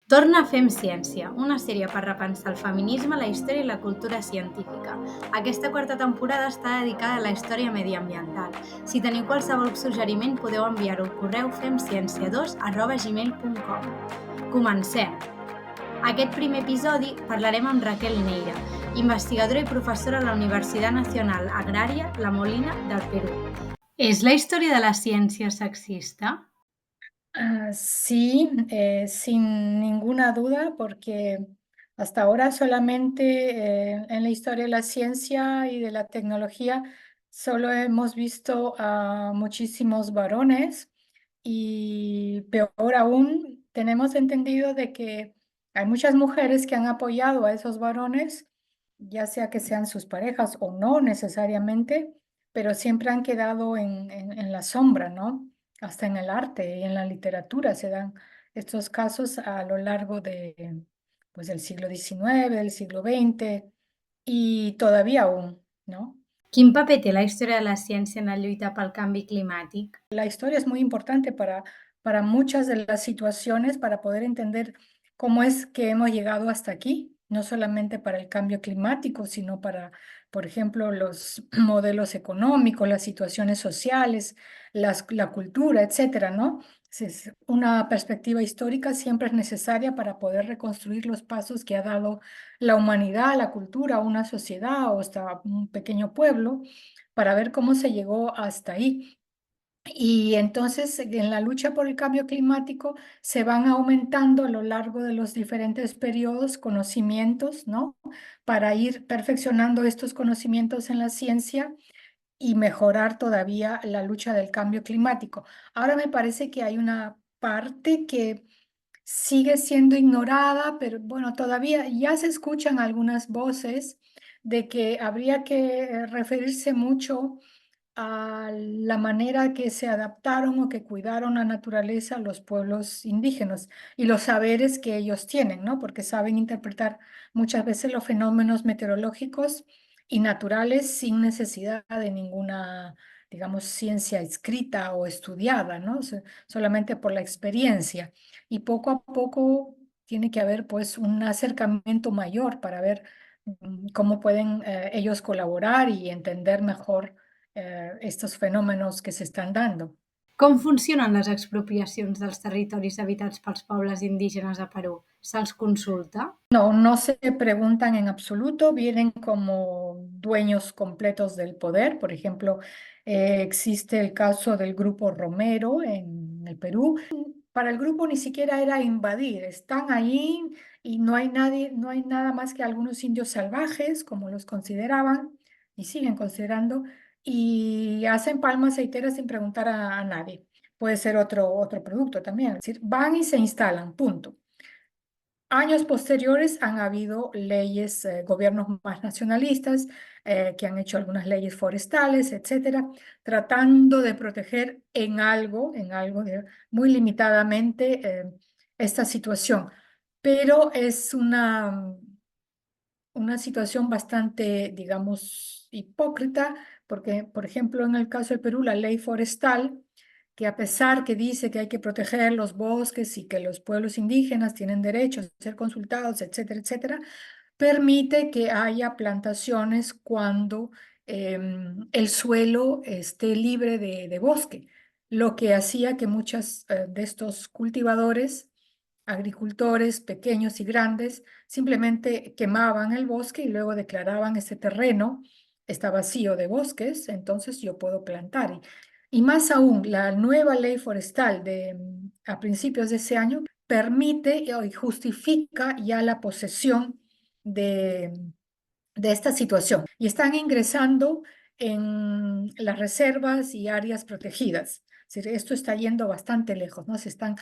Torna a Fem Ciència, una sèrie per repensar el feminisme, la història i la cultura científica. Aquesta quarta temporada està dedicada a la història mediambiental. Si teniu qualsevol suggeriment, podeu enviar-ho al correu femciencia2@gmail.com. Comencem! Aquest primer episodi parlarem amb Raquel Neira, investigadora i professora a la Universitat Nacional Agrària La Molina del Perú. És la història de la ciència sexista? Sí, sin ninguna duda, porque hasta ahora solamente en la historia de la ciencia y de la tecnología solo hemos visto a muchísimos varones y peor aún, tenemos entendido de que hay muchas mujeres que han apoyado a esos varones, ya sea que sean sus parejas o no necesariamente, pero siempre han quedado en la sombra, ¿no? Hasta en el arte y en la literatura se dan estos casos a lo largo de, pues, del siglo XIX, del siglo XX y todavía aún, ¿no? Quin paper té la història de la ciència en la lluita pel canvi climàtic? La historia es muy importante para muchas de las situaciones, para poder entender cómo es que hemos llegado hasta aquí, no solamente para el cambio climático, sino para, por ejemplo, los modelos económicos, las situaciones sociales, la cultura, etcétera, ¿no? Una perspectiva histórica siempre es necesaria para poder reconstruir los pasos que ha dado la humanidad, la cultura, una sociedad o hasta un pequeño pueblo, para ver cómo se llegó hasta ahí. Y entonces en la lucha por el cambio climático se van aumentando a lo largo de los diferentes periodos conocimientos, ¿no? Para ir perfeccionando estos conocimientos en la ciencia y mejorar todavía la lucha del cambio climático. Ahora me parece que hay una parte que sigue siendo ignorada, pero bueno, todavía ya se escuchan algunas voces de que habría que referirse mucho a la manera que se adaptaron o que cuidaron la naturaleza los pueblos indígenas y los saberes que ellos tienen, ¿no? Porque saben interpretar muchas veces los fenómenos meteorológicos y naturales sin necesidad de ninguna, digamos, ciencia escrita o estudiada, ¿no? Solamente por la experiencia. Y poco a poco tiene que haber, pues, un acercamiento mayor para ver cómo pueden ellos colaborar y entender mejor estos fenómenos que se están dando. Com funcionen les expropiacions dels territoris habitats pels pobles indígenes a Perú? Se'ls consulta? No, no se preguntan en absoluto, vienen como dueños completos del poder. Por ejemplo, existe el caso del grupo Romero en el Perú. Para el grupo ni siquiera era invadir, están allí y no hay nadie, no hay nada más que algunos indios salvajes, como los consideraban y siguen considerando, y hacen palmas aceiteras sin preguntar a nadie. Puede ser otro producto también, es decir, van y se instalan, punto. Años posteriores han habido leyes, gobiernos más nacionalistas, que han hecho algunas leyes forestales, etcétera, tratando de proteger muy limitadamente, esta situación. Pero es una situación bastante, digamos, hipócrita, porque, por ejemplo, en el caso de Perú, la ley forestal, que a pesar que dice que hay que proteger los bosques y que los pueblos indígenas tienen derechos a ser consultados, etcétera, etcétera, permite que haya plantaciones cuando el suelo esté libre de bosque, lo que hacía que muchas de estos cultivadores, agricultores pequeños y grandes, simplemente quemaban el bosque y luego declaraban ese terreno está vacío de bosques, entonces yo puedo plantar. Y más aún, la nueva ley forestal a principios de ese año permite y justifica ya la posesión de, de esta situación y están ingresando en las reservas y áreas protegidas. Es decir, esto está yendo bastante lejos, ¿no? Se están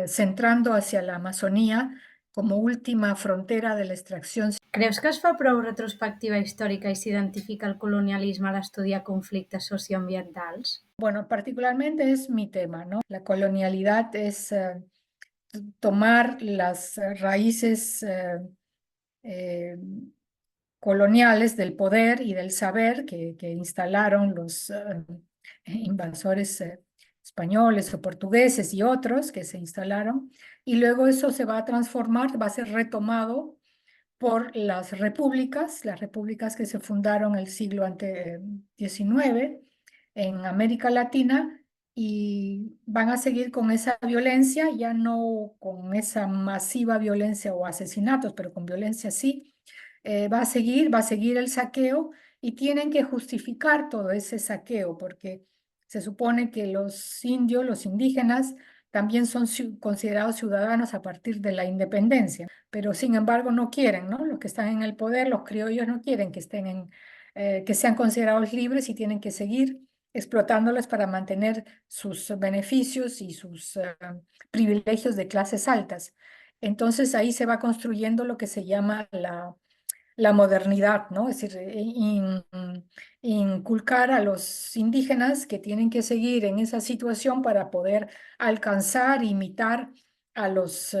centrando hacia la Amazonía como última frontera de la extracción. Creus que es fa prou retrospectiva històrica i s'identifica el colonialisme a l'estudiar conflictes socioambientals? Bueno, particularmente es mi tema, ¿no? La colonialidad es tomar las raíces eh, coloniales del poder y del saber que instalaron los invasores españoles o portugueses y otros que se instalaron, y luego eso se va a transformar, va a ser retomado por las repúblicas que se fundaron el siglo XIX en América Latina y van a seguir con esa violencia, ya no con esa masiva violencia o asesinatos, pero con violencia sí. Va a seguir el saqueo y tienen que justificar todo ese saqueo porque se supone que los indios, los indígenas, también son considerados ciudadanos a partir de la independencia, pero sin embargo no quieren, ¿no? Los que están en el poder, los criollos no quieren que que sean considerados libres y tienen que seguir explotándolos para mantener sus beneficios y sus privilegios de clases altas. Entonces ahí se va construyendo lo que se llama la modernidad, ¿no? Es decir, inculcar a los indígenas que tienen que seguir en esa situación para poder alcanzar, imitar a los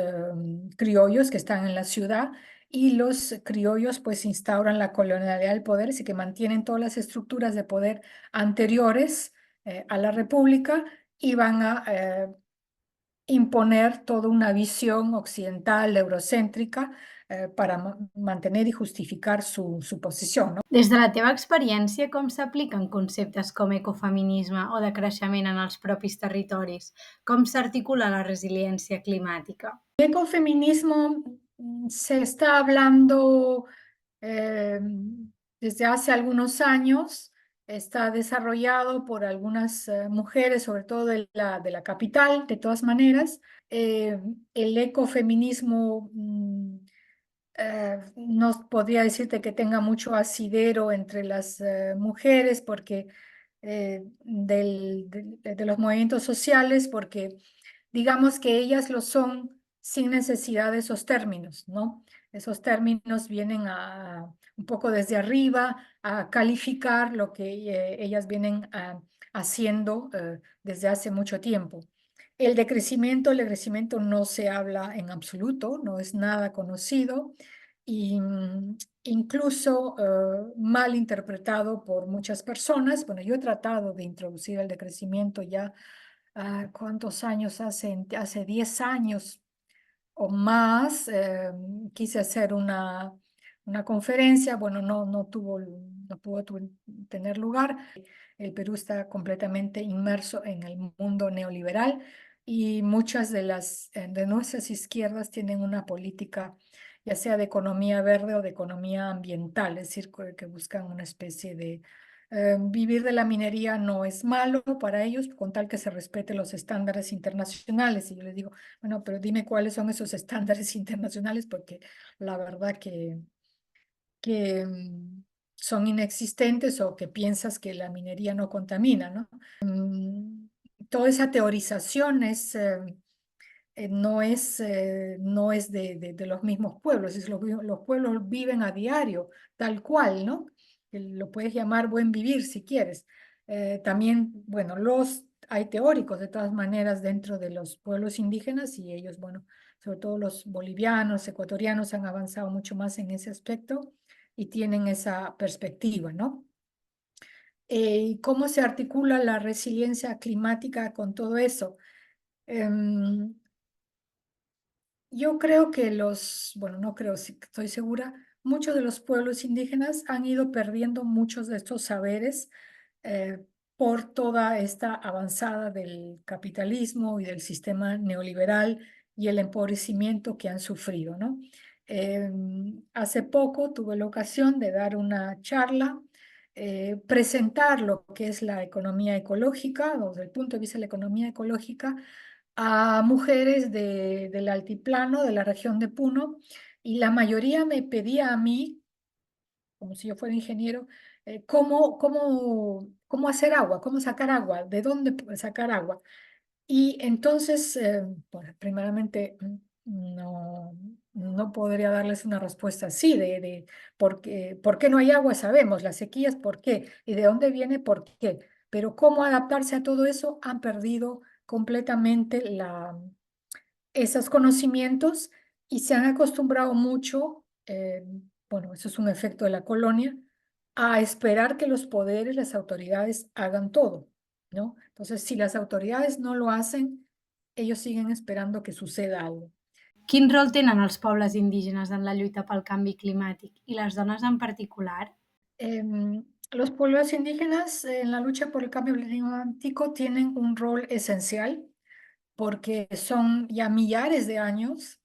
criollos que están en la ciudad y los criollos pues instauran la colonialidad del poder, así que mantienen todas las estructuras de poder anteriores a la república y van a imponer toda una visión occidental, eurocéntrica, para mantener y justificar su posición, ¿no? Des de la teva experiència, com s'apliquen conceptes com ecofeminisme o de creixement en els propis territoris? Com s'articula la resiliència climàtica? El ecofeminismo se está hablando eh, desde hace algunos años, está desarrollado por algunas mujeres, sobre todo de la capital, de todas maneras. El ecofeminismo no podría decirte que tenga mucho asidero entre las mujeres porque de los movimientos sociales, porque digamos que ellas lo son sin necesidad de esos términos, ¿no? Esos términos vienen un poco desde arriba a calificar lo que ellas vienen haciendo desde hace mucho tiempo. El decrecimiento no se habla en absoluto, no es nada conocido y incluso mal interpretado por muchas personas. Bueno, yo he tratado de introducir el decrecimiento ya, ¿cuántos años hace? Hace 10 años o más. Quise hacer una conferencia, bueno, no pudo tener lugar. El Perú está completamente inmerso en el mundo neoliberal y muchas de nuestras izquierdas tienen una política ya sea de economía verde o de economía ambiental, es decir, que buscan una especie de vivir de la minería no es malo para ellos, con tal que se respete los estándares internacionales. Y yo les digo, bueno, pero dime cuáles son esos estándares internacionales, porque la verdad que son inexistentes o que piensas que la minería no contamina, ¿no? Toda esa teorización no es de los mismos pueblos, los pueblos viven a diario, tal cual, ¿no? Lo puedes llamar buen vivir si quieres. También, bueno, hay teóricos de todas maneras dentro de los pueblos indígenas y ellos, bueno, sobre todo los bolivianos, ecuatorianos han avanzado mucho más en ese aspecto y tienen esa perspectiva, ¿no? ¿Cómo se articula la resiliencia climática con todo eso? Em, yo creo que bueno, no creo, sí, estoy segura, muchos de los pueblos indígenas han ido perdiendo muchos de estos saberes eh, por toda esta avanzada del capitalismo y del sistema neoliberal y el empobrecimiento que han sufrido, ¿no? Hace poco tuve la ocasión de dar una charla, presentar lo que es la economía ecológica, desde el punto de vista de la economía ecológica, a mujeres del altiplano, de la región de Puno, y la mayoría me pedía a mí, como si yo fuera ingeniero, cómo hacer agua, cómo sacar agua, de dónde sacar agua. Y entonces, bueno, primeramente, no podría darles una respuesta así de por qué no hay agua, sabemos, las sequías, por qué, y de dónde viene, por qué. Pero cómo adaptarse a todo eso, han perdido completamente esos conocimientos y se han acostumbrado mucho, bueno, eso es un efecto de la colonia, a esperar que los poderes, las autoridades hagan todo. ¿no? Entonces, si las autoridades no lo hacen, ellos siguen esperando que suceda algo. Quin rol tenen els pobles indígenes en la lluita pel canvi climàtic i les dones en particular? Los pueblos indígenas en la lucha por el cambio climático tienen un rol esencial porque son ya millares de años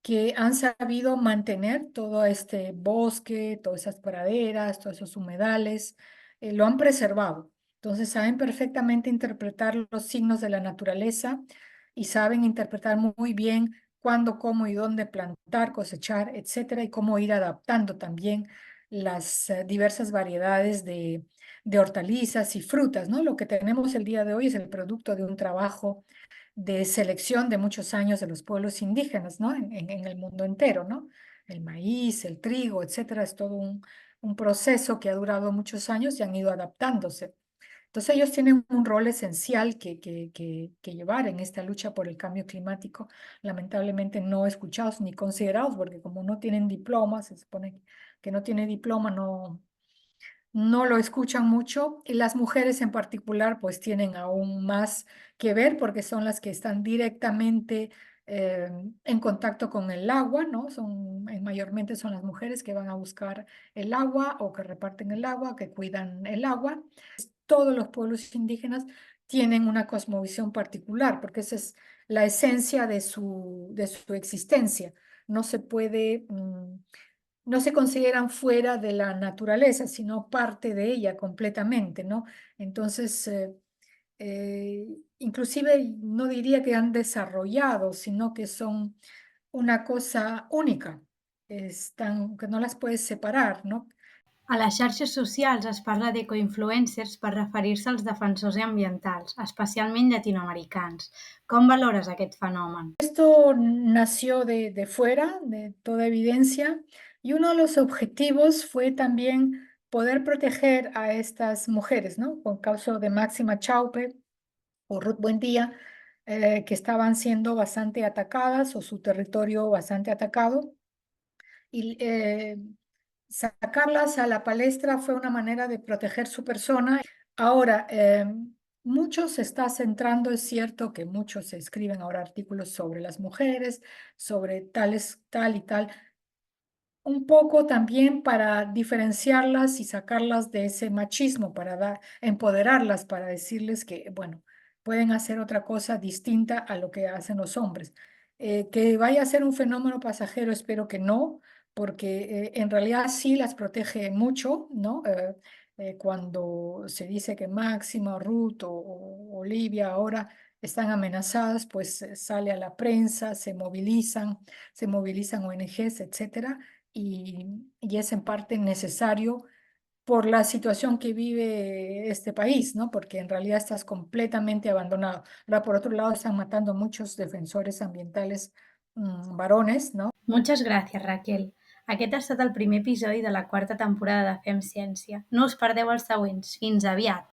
que han sabido mantener todo este bosque, todas esas praderas, todos esos humedales, lo han preservado. Entonces saben perfectamente interpretar los signos de la naturaleza y saben interpretar muy bien cuándo, cómo y dónde plantar, cosechar, etcétera, y cómo ir adaptando también las diversas variedades de hortalizas y frutas, ¿no? Lo que tenemos el día de hoy es el producto de un trabajo de selección de muchos años de los pueblos indígenas, ¿no? En el mundo entero, ¿no? El maíz, el trigo, etcétera, es todo un proceso que ha durado muchos años y han ido adaptándose. Entonces ellos tienen un rol esencial que llevar en esta lucha por el cambio climático, lamentablemente no escuchados ni considerados, porque como no tienen diploma, se supone que no tiene diploma, no lo escuchan mucho y las mujeres en particular pues tienen aún más que ver porque son las que están directamente eh, en contacto con el agua, ¿no? Mayormente son las mujeres que van a buscar el agua o que reparten el agua, que cuidan el agua. Todos los pueblos indígenas tienen una cosmovisión particular porque esa es la esencia de su existencia. No se puede no se consideran fuera de la naturaleza, sino parte de ella completamente, ¿no? Entonces, inclusive no diría que han desarrollado, sino que son una cosa única, que no las puedes separar, ¿no? A les xarxes socials es parla d'ecoinfluencers per referir-se als defensors ambientals, especialment llatinoamericans. Com valores aquest fenomen? Esto nació de fuera, de toda evidencia, y uno de los objetivos fue también poder proteger a estas mujeres, ¿no? Con caso de Máxima Chaupe o Ruth Buendía, que estaban siendo bastante atacadas o su territorio bastante atacado. Y sacarlas a la palestra fue una manera de proteger su persona. Ahora, mucho se está centrando, es cierto que muchos se escriben ahora artículos sobre las mujeres, sobre tal y tal, un poco también para diferenciarlas y sacarlas de ese machismo, para empoderarlas, para decirles que, bueno, pueden hacer otra cosa distinta a lo que hacen los hombres. Que vaya a ser un fenómeno pasajero, espero que no, porque en realidad sí las protege mucho, ¿no? Cuando se dice que Máxima, Ruth o Olivia ahora están amenazadas, pues sale a la prensa, se movilizan ONGs, etcétera y es en parte necesario por la situación que vive este país, ¿no? Porque en realidad estás completamente abandonado. Ahora, por otro lado, están matando a muchos defensores ambientales varones, ¿no? Moltes gràcies, Raquel. Aquest ha estat el primer episodi de la quarta temporada de Fem Ciència. No us perdeu els següents. Fins aviat!